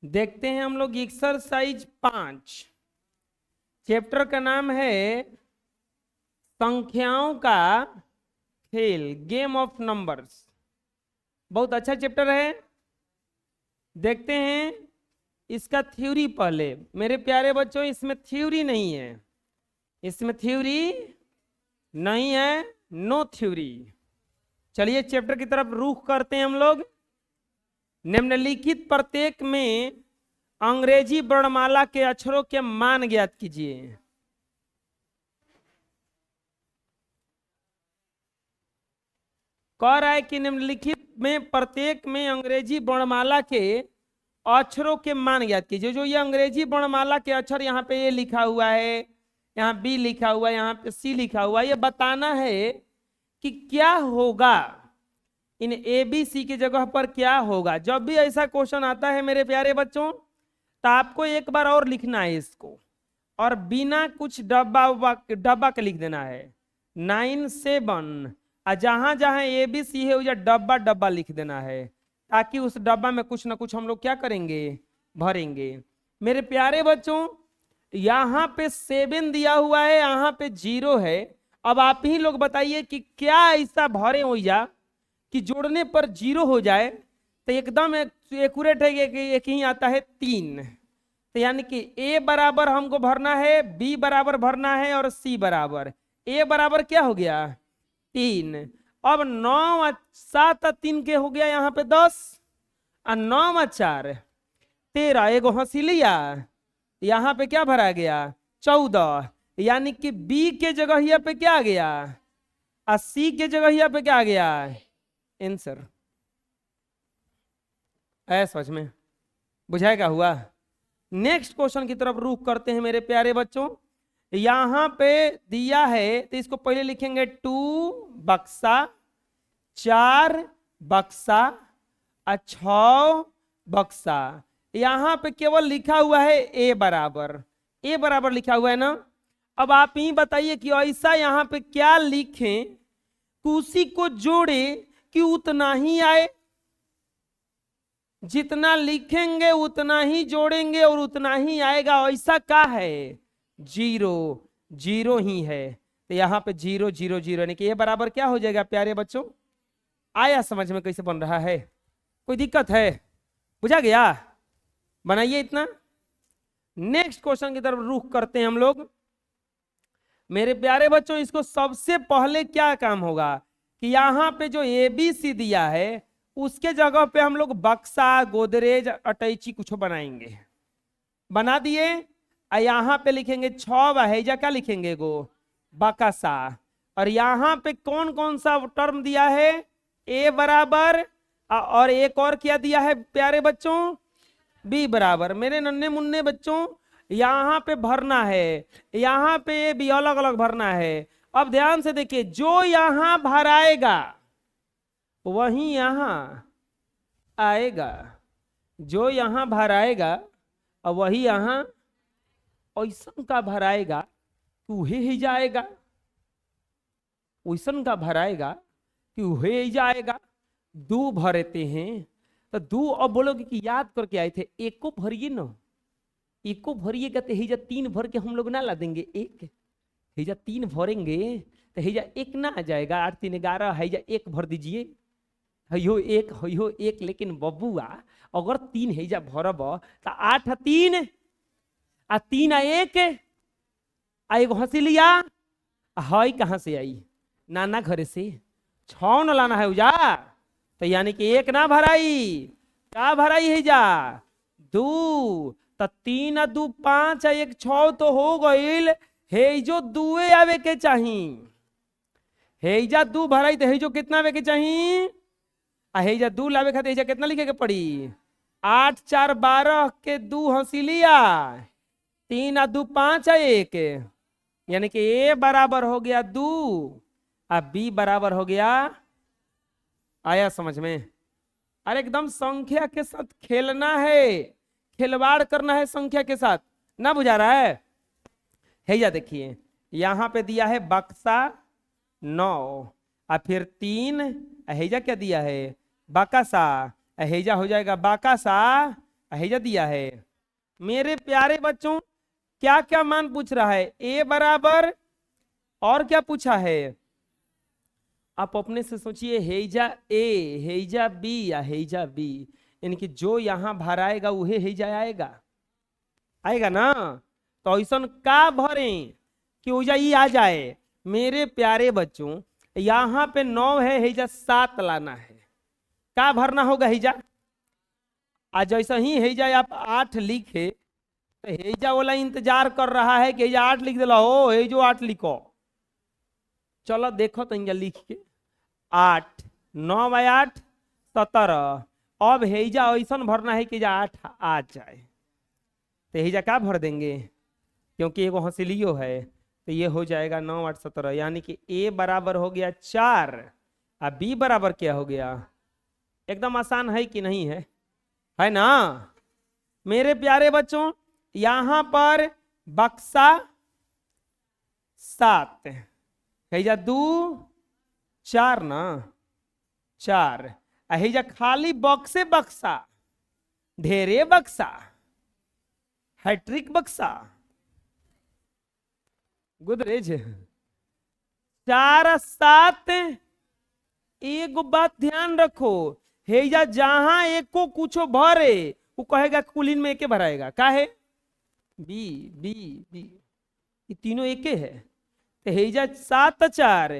देखते हैं हम लोग एक्सरसाइज 5। चैप्टर का नाम है संख्याओं का खेल, गेम ऑफ नंबर्स। बहुत अच्छा चैप्टर है। देखते हैं इसका थ्योरी पहले। मेरे प्यारे बच्चों, इसमें थ्योरी नहीं है, इसमें थ्योरी नहीं है, नो थ्योरी। चलिए चैप्टर की तरफ रुख करते हैं हम लोग। निम्नलिखित प्रत्येक में अंग्रेजी वर्णमाला के अक्षरों के मान ज्ञात कीजिए। कह रहा है कि निम्नलिखित में प्रत्येक में अंग्रेजी वर्णमाला के अक्षरों के मान ज्ञात कीजिए। जो ये अंग्रेजी वर्णमाला के अक्षर यहाँ पे ए लिखा हुआ है, यहाँ बी लिखा हुआ है, यहाँ पे सी लिखा हुआ है, ये बताना है कि क्या होगा इन ए बी सी की जगह पर, क्या होगा। जब भी ऐसा क्वेश्चन आता है मेरे प्यारे बच्चों, तो आपको एक बार और लिखना है इसको, और बिना कुछ डब्बा के लिख देना है 9 7। और जहां जहां ए बी सी है उसे डब्बा डब्बा लिख देना है, ताकि उस डब्बा में कुछ ना कुछ हम लोग क्या करेंगे, भरेंगे। मेरे प्यारे बच्चों, यहाँ पे 7 दिया हुआ है, यहाँ पे 0 है। अब आप ही लोग बताइए कि क्या ऐसा भरे हो जा कि जोड़ने पर 0 हो जाए। तो एकदम एक्यूरेट है कि एक ही आता है 3। तो यानी कि ए बराबर हमको भरना है, बी बराबर भरना है, और सी बराबर। ए बराबर क्या हो गया, 3। अब 9 7 3 के हो गया यहाँ पे 10, और 9 4 13, एगो हंसी लिया, यहाँ पे क्या भरा गया 14। यानी कि बी के जगह यहाँ पे क्या आ गया, और सी के जगह यहाँ पे क्या आ गया, आंसर। ऐ समझ में बुझाएगा हुआ। नेक्स्ट क्वेश्चन की तरफ रुख करते हैं मेरे प्यारे बच्चों। यहां पे दिया है तो इसको पहले लिखेंगे 2 बक्सा, 4 बक्सा, 6 बक्सा। यहां पे केवल लिखा हुआ है ए बराबर, ए बराबर लिखा हुआ है ना। अब आप ही बताइए कि ऐसा यहां पे क्या लिखें कि उसी को जोड़े कि उतना ही आए। जितना लिखेंगे उतना ही जोड़ेंगे और उतना ही आएगा। ऐसा क्या है, 0 0 ही है। तो यहाँ पे 0 0 0 यानी कि ये बराबर क्या हो जाएगा प्यारे बच्चों। आया समझ में कैसे बन रहा है, कोई दिक्कत है, बुझा गया, बनाइए इतना। नेक्स्ट क्वेश्चन की तरफ रुख करते हैं हम लोग। मेरे प्यारे बच्चों, इसको सबसे पहले क्या काम होगा कि यहाँ पे जो ए बी सी दिया है उसके जगह पे हम लोग बक्सा, गोदरेज, अटैची कुछ बनाएंगे। बना दिए, यहाँ पे लिखेंगे 6 हैजा क्या लिखेंगे गो बकासा। और यहाँ पे कौन कौन सा टर्म दिया है, ए बराबर, और एक और क्या दिया है प्यारे बच्चों, बी बराबर। मेरे नन्हे मुन्ने बच्चों, यहाँ पे भरना है, यहाँ पे भी अलग अलग भरना है। अब ध्यान से देखिए, जो यहाँ भराएगा वही यहां आएगा, जो यहां भराएगा और वही यहां ऐसन का भराएगा कि उहे ही जाएगा, ऐसन का भराएगा कि उहे ही जाएगा। 2 भरते हैं तो 2, अब बोलोगे कि याद करके आए थे, एक को भरिए ना, एक को भरिएगा तो हिजा 3 भर के हम लोग ना ला देंगे, एक हिजा 3 भरेंगे तो हिजा 1 ना आ जाएगा। 8 3 11, हिजा 1 भर दीजिए, हयो एक। लेकिन बबुआ अगर 3 हैजा भरब तो 8 3 आ 3 1 आ एगो हंसी लिया, हई कहां से आई, नाना घरे से 6 न लाना है उजा। तो यानी कि 1 ना भराई, क्या भराई हैजा 2। तो 3 आ 2 5 आ 1 6 तो हो गईल। हेजो 2 आवे के चाहिए, हेजा 2 भराई तो हेजो कितना आवे के चाहिए, हेजा 2 लावे खातिर हेजा कितना लिखे के पड़ी, 8 4 12 के 2 हंसी लिया, 3 आ 2 5 आ 1। यानी कि ए बराबर हो गया 2 और बी बराबर हो गया। आया समझ में। अरे एकदम संख्या के साथ खेलना है, खिलवाड़ करना है संख्या के साथ, ना बुझा रहा है। हेजा देखिए, यहां पे दिया है बक्सा 9, और फिर 3, हेजा क्या दिया है बकासा, हेजा हो जाएगा बकासा हेजा दिया है। मेरे प्यारे बच्चों क्या क्या मान पूछ रहा है, ए बराबर और क्या पूछा है, आप अपने से सोचिए, हेजा ए, हेजा बी या हेजा बी, यानी कि जो यहां भराएगा वही हेजा आएगा, आएगा ना। तो ऐसा का भरे कि ओजा ई आ जाए। मेरे प्यारे बच्चों यहां पे 9 है, हेजा 7 लाना है, का भरना होगा हेजा। आज जैसा ही हेजा आप 8 लिखे तो हेजा वाला इंतजार कर रहा है कि हेजा 8 लिख दिला हो, हेजो 8 लिखो। चलो देखो तो इंजा लिख के 8, 9 बाय 8 17। अब हेजा ऐसा भरना है कि 8 आ जाए, तो हेजा का भर देंगे, क्योंकि एगो हंसिलियो है, तो ये हो जाएगा 9 8 17, यानी कि ए बराबर हो गया 4 और बी बराबर क्या हो गया। एकदम आसान है कि नहीं है ना। मेरे प्यारे बच्चों यहां पर बक्सा 7 हेजा 2 4 ना, 4 हेजा खाली बक्से बक्सा, ढेरे बक्सा, हैट्रिक बक्सा, गुदरेज 4 7। एक बात ध्यान रखो, हेजा जहां एक को कुछो भरे वो कहेगा कुलीन में एके भराएगा, का है बी बी बी, ये तीनों एके है। तो हेजा 7 4,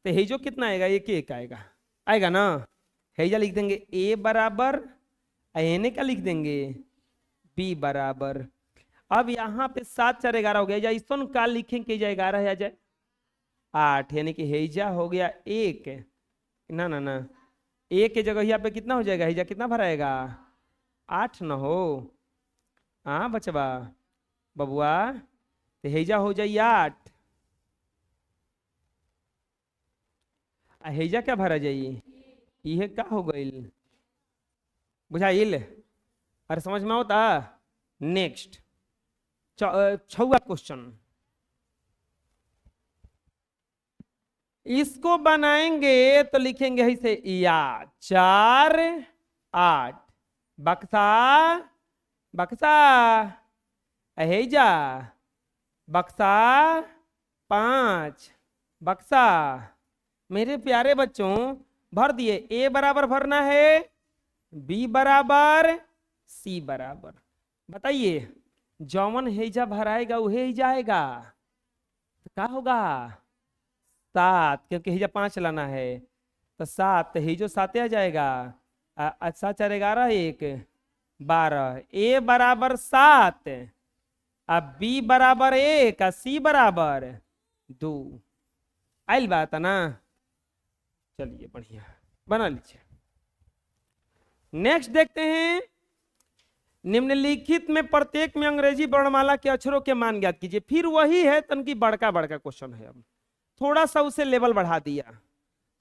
तो हेजो कितना आएगा, एक एक आएगा, आएगा ना। हेजा लिख देंगे ए बराबर, एने का लिख देंगे बी बराबर। अब यहाँ पे 7 4 11 हो गया, इसको का लिखेंगे 11 आ जाए 8, यानी कि हेजा हो गया 1 ना ना ना, एक के जगह यहाँ पे कितना हो जाएगा, हेजा कितना भराएगा 8 न हो। हाँ बचवा बबुआ, तो हेजा हो जाए 8, हेजा क्या भरा जाइए, यह का हो गई, बुझाइल, अरे समझ में होता। नेक्स्ट 6वां क्वेश्चन, इसको बनाएंगे तो लिखेंगे ऐसे, या 4 8 बक्सा बक्सा, हेजा बक्सा 5 बक्सा। मेरे प्यारे बच्चों भर दिए, ए बराबर भरना है, बी बराबर, सी बराबर। बताइए जौवन हेजा भराएगा वही हेजा आएगा, तो क्या होगा 7, क्योंकि हेजा 5 लाना है, तो 7 हेजो 7 आ जाएगा, 7 4 11 1 12, ए बराबर 7, अब बी बराबर 1, सी बराबर 2। आइल बात है ना। चलिए बढ़िया बना लीजिए। नेक्स्ट देखते हैं, निम्नलिखित में प्रत्येक में अंग्रेजी वर्णमाला के अक्षरों के मान ज्ञात कीजिए। फिर वही है, तनकी बड़का बड़का क्वेश्चन है, अब थोड़ा सा उसे लेवल बढ़ा दिया,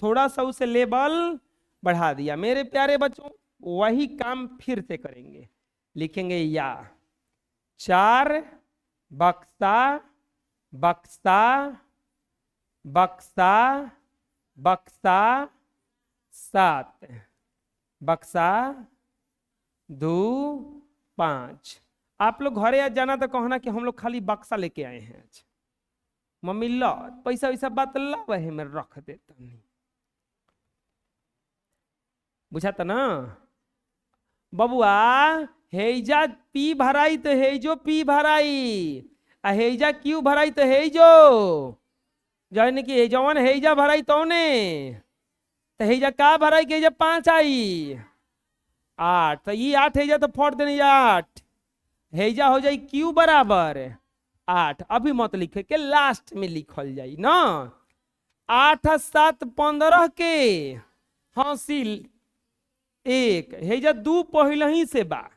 थोड़ा सा उसे लेवल बढ़ा दिया। मेरे प्यारे बच्चों वही काम फिर से करेंगे, लिखेंगे या 4 बक्सा बक्सा बक्सा बक्सा 7 बक्सा 2 5। आप लोग घरे आज जाना तो कहना कि हम लोग खाली बक्सा लेके आए हैं, आज मम्मी ला पैसा वैसा बात ला वही में रख देता नहीं, बुझाता ना बबुआ। हेजा पी भराई तो हेजो पी भराई, आ हेजा क्यू भराई तो हेजो, जाने कि जवन हेजा भराई तो ने, तो हेजा का भराई के हेजा 5 आई 8, तो ये 8 हेजा तो फोड़ देने 8, हेजा हो जाए क्यू बराबर 8। अभी मत लिखे के लास्ट में लिखल जाई ना, 8 7 15 के हासिल 1, हेजा 2 पहले ही से बा,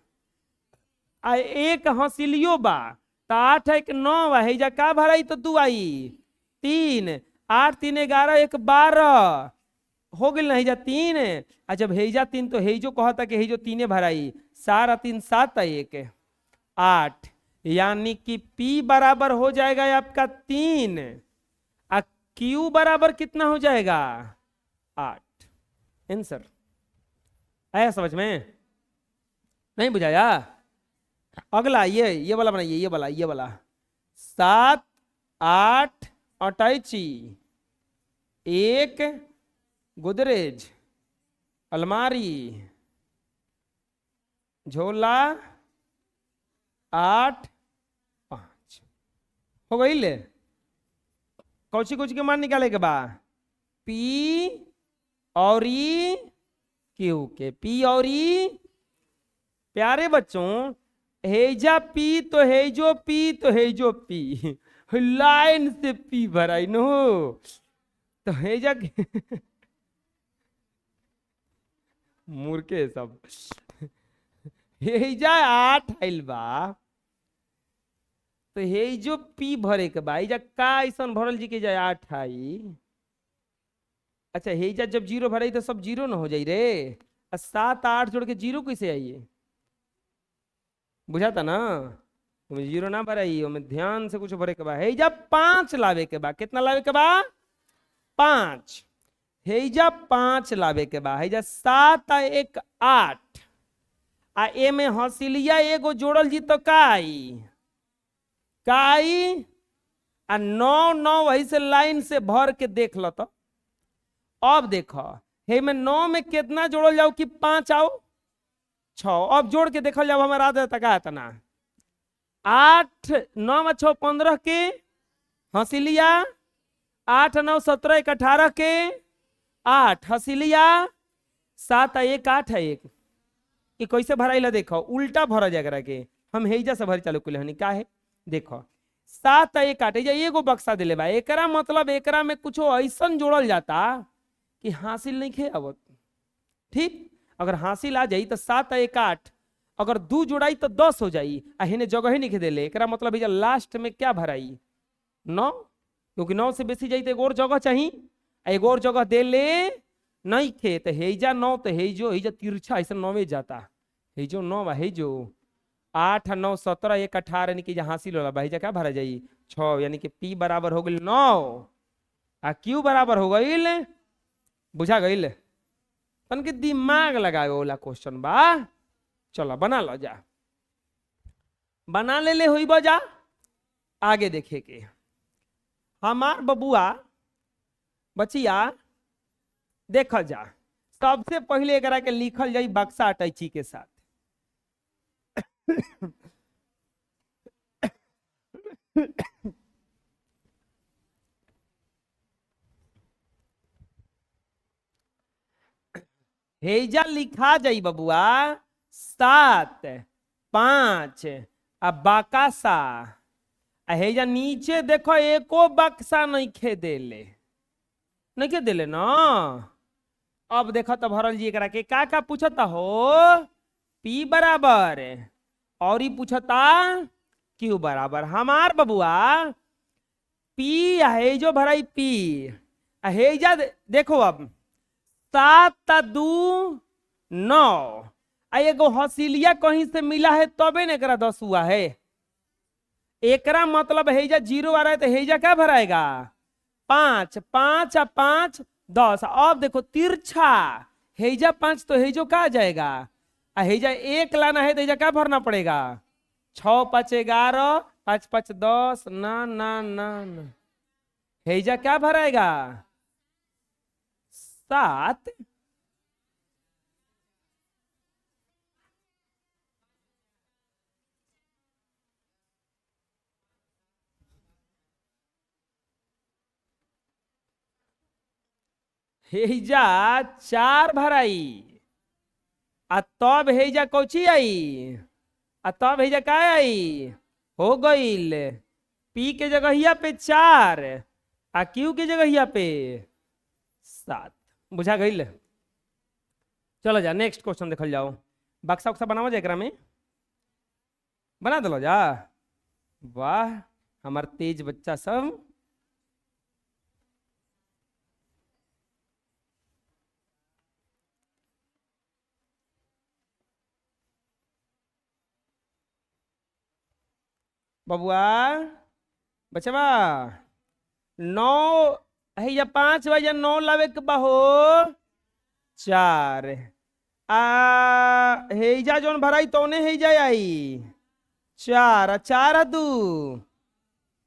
आ 1 हासिलियो बा, तो 8 1 9, हेजा का भराई तो 2 आई 3, 8 3 11 1 12 हो गई ना, हेजा 3। आ जब हेजा 3 तो हेजो कहता कि हेजो 3 भराई, 4 3 7 1 8, यानी कि P बराबर हो जाएगा आपका 3, और Q बराबर कितना हो जाएगा 8। आंसर आया समझ में। नहीं बुझाया? अगला ये वाला बनाइए, ये वाला 7 8 अटैची, एक गोदरेज, अलमारी, झोला, 8 5 हो गई ले। कौची कौची के मान निकाले के बा? पी और ई क्यू के, पी और ई। प्यारे बच्चों, हेजा पी तो हेजो पी तो हेजो पी, लाइन से पी भराई नो, तो हेजा मूर्खे सब। हेजा 8 आइल बा, तो हेजो पी भरे के बा, हेजा का ऐसा भरल जी के जाए 8 आई। अच्छा हेजा जब 0 भराई तो सब 0 ना हो जाई रे, 7 8 जोड़ के 0 कैसे आइए? बुझाता ना? तुम्हें 0 ना भराई, हमें ध्यान से कुछ भरे के बा। हेजा 5 लावे के बा, कितना लावे के बा? 5। हेजा 5 लावे के बा, हेजा 7 आ 1 8, आ ए में हंसिलिया एगो जोड़ल जी तो काई आ 9 9 वही से लाइन से भर के देख लो। तो अब देखो हे में 9 में कितना जोड़ल जाओ कि 5 आओ 6, अब जोड़ के देखल जाओ हमारा आदत का इतना 8 9 में 6 15 के हंसिलिया, 8 9 17 1 18 के 8 हंसिलिया, 7 1 8 1। ये कैसे भराइला देखो, उल्टा भरा जाएगा के हम हेजा से भरी चालू कुल हनी का है। देखो 7 1 8 एगो बक्सा दिले बा, एकरा मतलब एकरा में कुछ ऐसा जोड़ल जाता कि हासिल नहीं खे आवत। ठीक, अगर हासिल आ जाई तो 7 1 8, अगर 2 जोड़ाई तो 10 हो जाई, आ हेने जगह ही नहीं देले, एकरा मतलब लास्ट में क्या भराई 9, क्योंकि 9 से बेसी जाई तो एक और जगह चाहिए, एक और जगह दे ले नहीं खे, तो हेजा 9 तो हेजो हेजा तिरछा ऐसा 9 जाता, हेजो 9 हेजो 8 9 17 1 18 यानी कि हासिल होला हेजा क्या भरा जाई 6, यानी कि पी बराबर हो गई 9 आ क्यू बराबर हो गई। बुझा गई? तन के दिमाग लगावे वाला क्वेश्चन बा। चलो बना लो जा, बना ले हुई बजा, आगे देखे के। हमार बबुआ बचिया देखल जा, सबसे पहले एकरा के लिखल जाई बक्सा अटैची के साथ। हेजा लिखा जाई बबुआ 7 5 आ बाकासा, हेजा नीचे देखो एको बक्सा नहीं खे देले, नहीं के देले ना। अब देखो तो भरल जी एकरा के का पूछता हो, पी बराबर और ही पूछता क्यू बराबर। हमार बबुआ पी हेजो भराई पी, हेजा देखो अब 7 2 9, एगो हसीलिया कहीं से मिला है तबे न एकरा 10 हुआ है, एकरा मतलब हेजा 0 आ रहा है तो हेजा क्या भराएगा 5 5 आ 5 10। अब देखो तिरछा हेजा 5 तो हेजो का जाएगा, हेजा 1 लाना है तो हेजा क्या भरना पड़ेगा 6 5 11 5 5 10 ना ना ना ना, हेजा क्या भराएगा 7। हेजा 4 भराई, आ तब हेजा कौची आई, आ तब हेजा का आई हो गईल पी के जगहिया पे 4 आ क्यू के जगहिया पे 7। बुझा गईल? चलो जा नेक्स्ट क्वेश्चन देखल जाओ। बक्सा उक्सा बनावा जाए एकरा में, बना दलो जा। वाह हमार तेज बच्चा सब। बबुआ बचवा 9 है या 5 बजे 9 लावे के बहो 4, हेजा जोन भराई तौने हेजा आई 4 आ 4 आ 2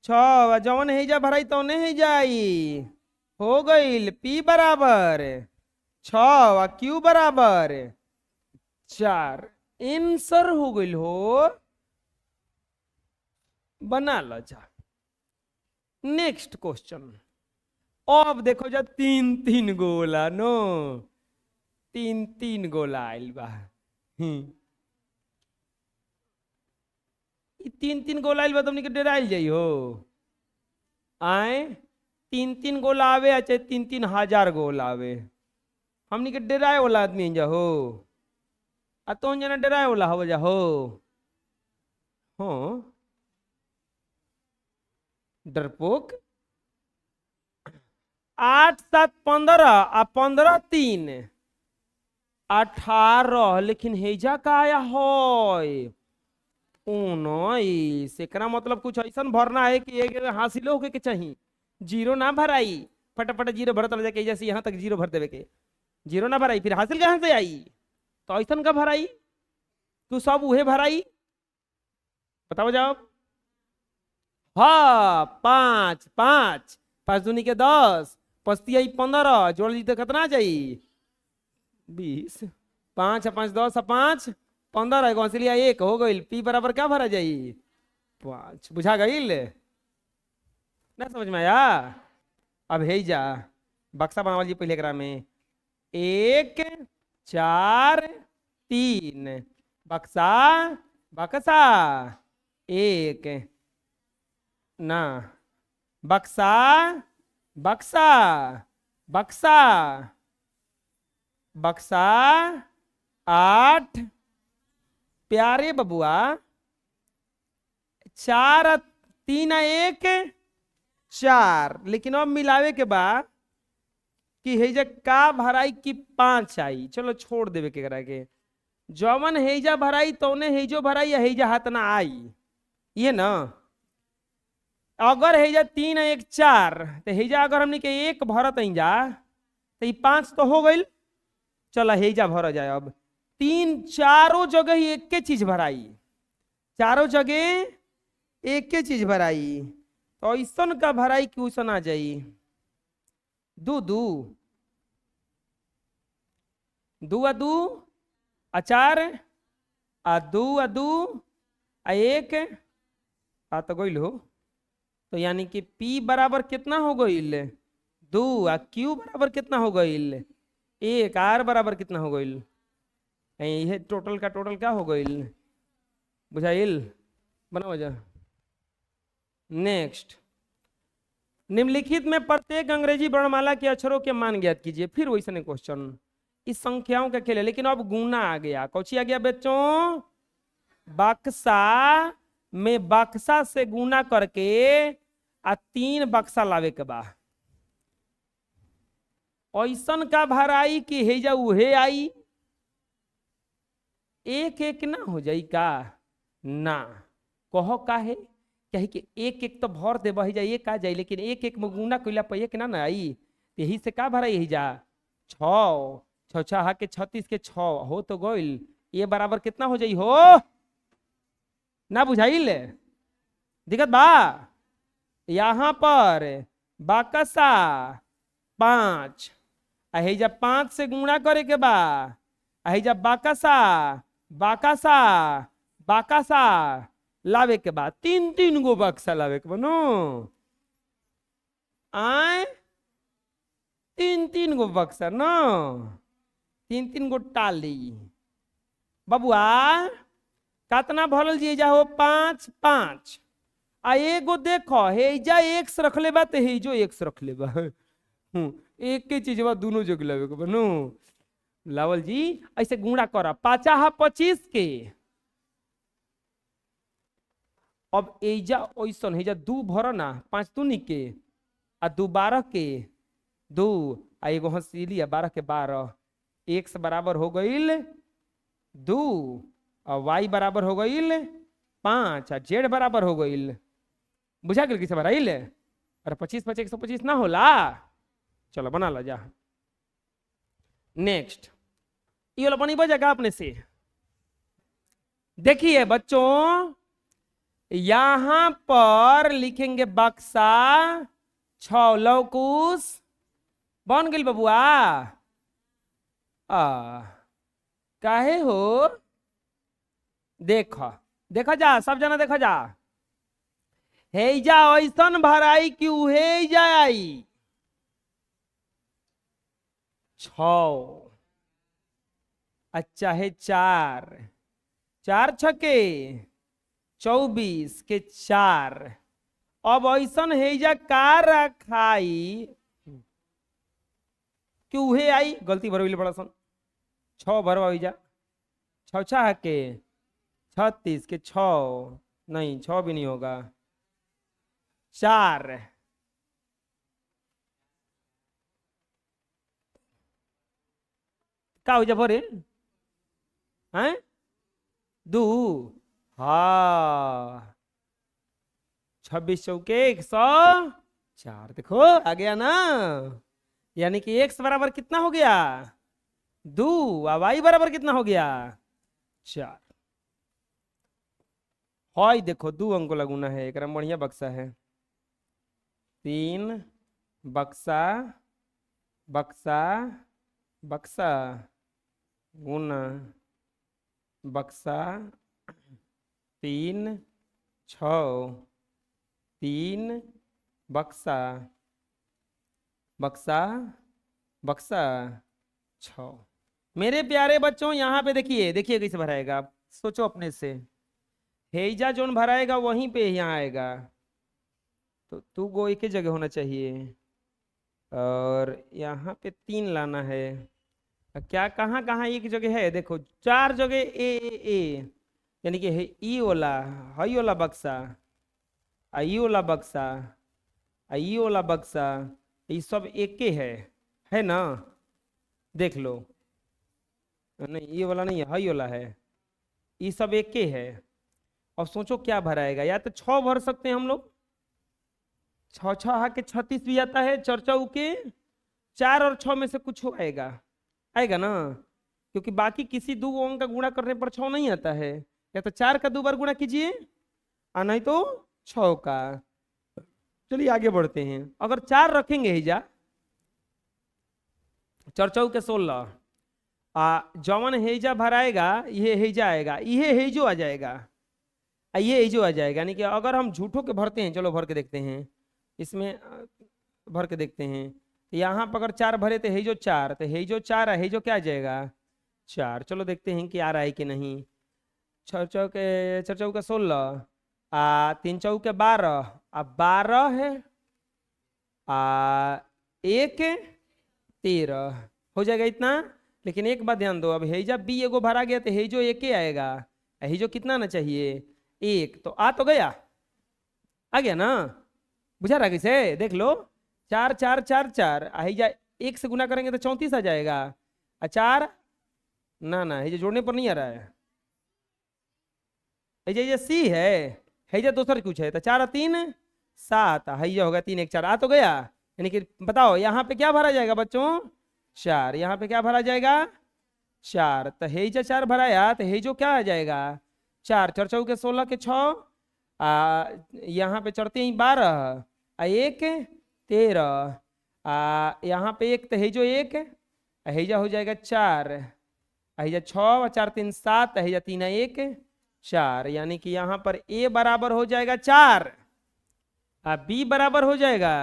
6 जौन हेजा भराई तौने हेजा आई हो गईल P बराबर 6 आ Q बराबर 4। आंसर हो गईल हो। बना लो जा। Next question. अब देखो जा 3 गोला नो 3 गोला आइल बा। 3 गोला आइल बा तुमने के डेराइल जाई हो आए 3 गोला आवे आ चाहे 3 हजार गोला आवे हमनी के डेराए वाला आदमी जा हो आ तो जना डेराए वाला हो जा हो डरपोक 8 7 15 आ 15 3 18 लेकिन हेजा का आया हो 19। एकरा मतलब कुछ ऐसा भरना है कि एक हासिल होके के चाहिए जीरो ना भराई फटाफट जीरो भरत जाके जैसे यहाँ तक जीरो भर देवे के जीरो ना भराई फिर हासिल कहाँ से आई तो ऐसा का भराई तू सब उहे भराई बताओ जवाब। हाँ 5 5 5 दूनी के 10 पस्ती आई 15 जोड़ ली तो कितना चाहिए 20 5 5 10 5 15 गौसिलिया 1 हो गई P बराबर क्या भरा जाई 5। बुझा गई ना समझ में आया। अब है जा बक्सा बनावल जी पहले एकरा में 1 4 3 बक्सा बक्सा 1 ना बक्सा बक्सा बक्सा बक्सा 8 प्यारे बबुआ 4 3 1 4 लेकिन अब मिलावे के बाद कि हेजा का भराई की 5 आई चलो छोड़ देवे के करा के जौवन हेजा भराई तौने हेजो भराई या हेजा हाथ ना आई ये ना। अगर हेजा 3 1 4 तो हेजा अगर हमने के 1 भरत जा तो 5 तो हो गई चलो हेजा भर जाए। अब 3 चारों जगह एक के चीज भराई चारों जगह एक के चीज भराई तो ऐसा का भराई क्वेश्चन आ जाई 2 2 2 आ 2 आ 4 आ 2 आ 2 आ 1 आ तो गई हो तो यानी कि P बराबर कितना हो गई 2 आ Q बराबर कितना हो गई 1 R बराबर कितना हो गई ये टोटल का टोटल क्या हो गई बुझाइल बनाओ जा। नेक्स्ट निम्नलिखित में प्रत्येक अंग्रेजी वर्णमाला के अक्षरों के मान ज्ञात कीजिए। फिर वैसे क्वेश्चन इस संख्याओं का खेल है लेकिन अब गुना आ गया कौची आ गया बच्चों बक्सा में बक्सा से गुना करके आ 3 बक्सा लावे के बा ऐसन का भराई कि हेजा उहे आई 1 1 ना हो जाई का ना कहो का है क्या है कि 1 1 तो भर दे बही जाए 1 आ जाए लेकिन 1 1 में गुना कोइला पे 1 ना आई यही से का भराई हेजा 6 6 6 के 36 के 6 हो तो गइल ये बराबर कितना हो जाई हो ना बुझाइल दिक्कत बा यहाँ पर बाकसा 5 हेजा 5 से गुणा करे के बा हेजा बाकसा बाकसा बाकसा लावे के बाद 3 3 गो बक्सा लावे के बनो आए 3 3 गो बक्सा न 3 3 गो टाली बबुआ कितना भरल जी जा हो 5 5 आ एगो देखो हेजा x रख ले बा तो हेजो x रख ले बा एक के चीज बा दोनों जग लावे के बनो लावल जी ऐसे गुणा करा 5 25 के अब एजा ओइसन हेजा 2 भर ना 5 दूनी के आ 2 12 के 2 आ एगो हंसीली 12 के 12 x बराबर हो गईल 2 और y बराबर हो गईल 5 और z बराबर हो गईल बुझा गेल किसे भराइल अरे 25 5 125 ना होला चलो बना ला जा। नेक्स्ट ये वाला पानी बजेगा अपने से। देखिए बच्चों, यहां पर लिखेंगे बक्सा 6 लवकुश बन गई बबुआ। काहे हो, देखो देखो जा, सब जना देखो जा, हेजा ऐसन भराई कि हेजा आई 6। अच्छा है 4, 4 छके 24 के 4। अब ऐसन हेजा का रखाई कि उहे आई, गलती भरविल बड़ा सन 6 भरवा जा 6 6 के 36 के 6, नहीं 6 भी नहीं होगा 4। का हो जा भरे हैं 2। हाँ 26 चौके 104। देखो आ गया ना, यानी कि x बराबर कितना हो गया 2 और y बराबर कितना हो गया 4। हाई देखो 2 अंक लगुना है, एक बढ़िया बक्सा है। 3 बक्सा बक्सा बक्सा गुना बक्सा 3 6 3 बक्सा बक्सा बक्सा 6। मेरे प्यारे बच्चों यहाँ पे देखिए, देखिए कैसे भराएगा, सोचो अपने से। हेजा जोन भराएगा वहीं पे यहाँ आएगा, तो तू गो एक ही जगह होना चाहिए, और यहाँ पे 3 लाना है। क्या कहाँ कहाँ एक जगह है, देखो 4 जगह ए, यानी कि ई वाला हई वाला बक्सा, आई वाला बक्सा, आई वाला बक्सा, ये सब एक के है ना, देख लो। नहीं ये वाला नहीं है, हई वाला है, ये सब एक के है। और सोचो क्या भराएगा, या तो 6 भर सकते हैं हम लोग, 6 6 के 36 भी आता है, चर्चा के 4 और 6 में से कुछ हो आएगा, आएगा ना, क्योंकि बाकी किसी 2 अंक का गुणा करने पर 6 नहीं आता है। या तो 4 का 2 बार गुणा कीजिए, और नहीं तो 6 का। चलिए आगे बढ़ते हैं। अगर 4 रखेंगे हिजा चर्चाऊ के 16, जवन हेजा भराएगा ये हेजा आएगा, ये हेजो आ जाएगा, ये हेजो आ जाएगा। यानी कि अगर हम झूठों के भरते हैं, चलो भर के देखते हैं, इसमें भर के देखते हैं। यहाँ पर अगर 4 भरे तो हेजो 4, तो हेजो 4 है, हेजो क्या आ जाएगा 4। चलो देखते हैं कि आ रहा है कि नहीं। चर्चाऊ के 16, 3 चौके 12, अब 12 है, 1 13 हो जाएगा इतना। लेकिन एक बात ध्यान दो, अब हेजा बी एगो भरा गया तो हेजो एक ही आएगा, हेजो कितना ना चाहिए 1, तो आ तो गया, आ गया ना, बुझा रहा कैसे, देख लो 4 4 4 4, हेजा 1 से गुना करेंगे तो 34 आ जाएगा, 4 ना हेजा जोड़ने पर नहीं आ रहा है, हेजा सी है, हेजा दूसरा कुछ है, तो 4 और 3 7, हेजा होगा 3 1 4, आ तो गया। यानी कि बताओ यहाँ पे क्या भरा जाएगा बच्चों 4, यहाँ पे क्या भरा जाएगा 4, तो हेजा 4 भराया तो हेजो क्या आ जाएगा 4, 4 चौके 16 के 6, यहाँ पे चढ़ते ही 12, 1 13, यहाँ पे 1 तो हेजो 1, हेजा हो जाएगा 4, हेजा 6, 4 3 7, हेजा 3 1 4। यानी कि यहाँ पर ए बराबर हो जाएगा 4, बी बराबर हो जाएगा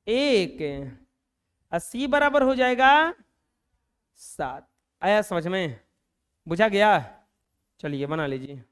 1, सी बराबर हो जाएगा 7। आया समझ में, बुझा गया, चलिए बना लीजिए।